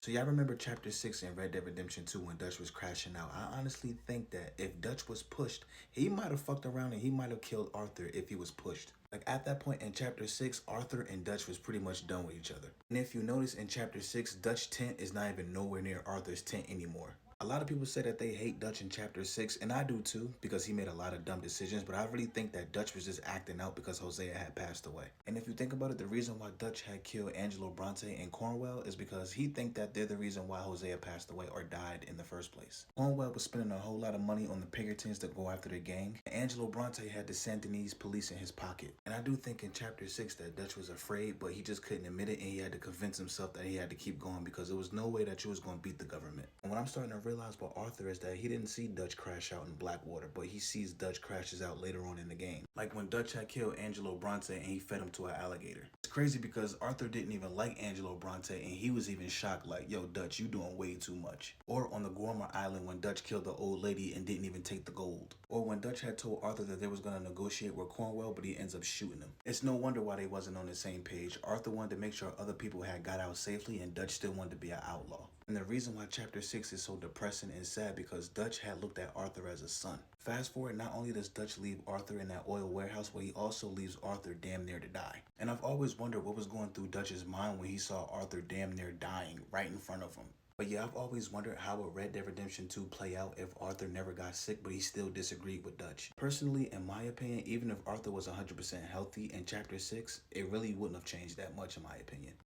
So y'all remember chapter 6 in Red Dead Redemption 2 when Dutch was crashing out? I honestly think that if Dutch was pushed, he might have fucked around and he might have killed Arthur if he was pushed. Like at that point in chapter 6, Arthur and Dutch was pretty much done with each other. And if you notice in chapter 6, Dutch tent is not even nowhere near Arthur's tent anymore. A lot of people say that they hate Dutch in chapter 6, and I do too, because he made a lot of dumb decisions, but I really think that Dutch was just acting out because Hosea had passed away. And if you think about it, the reason why Dutch had killed Angelo Bronte and Cornwell is because he think that they're the reason why Hosea passed away or died in the first place. Cornwell was spending a whole lot of money on the Pinkertons to go after the gang, and Angelo Bronte had the Santanese police in his pocket. And I do think in chapter 6 that Dutch was afraid, but he just couldn't admit it, and he had to convince himself that he had to keep going because there was no way that you was going to beat the government. And what I'm starting to realize about Arthur is that he didn't see Dutch crash out in Blackwater, but he sees Dutch crashes out later on in the game. Like when Dutch had killed Angelo Bronte and he fed him to an alligator. It's crazy because Arthur didn't even like Angelo Bronte and he was even shocked like, yo, Dutch, you doing way too much. Or on the Gormer Island when Dutch killed the old lady and didn't even take the gold. Or when Dutch had told Arthur that they was going to negotiate with Cornwell, but he ends up shooting him. It's no wonder why they wasn't on the same page. Arthur wanted to make sure other people had got out safely and Dutch still wanted to be an outlaw. And the reason why chapter 6 is so depressing and sad because Dutch had looked at Arthur as a son. Fast forward, not only does Dutch leave Arthur in that oil warehouse, but he also leaves Arthur damn near to die. And I've always wondered what was going through Dutch's mind when he saw Arthur damn near dying right in front of him. But yeah, I've always wondered how would Red Dead Redemption 2 play out if Arthur never got sick but he still disagreed with Dutch. Personally, in my opinion, even if Arthur was 100% healthy in chapter 6, it really wouldn't have changed that much in my opinion.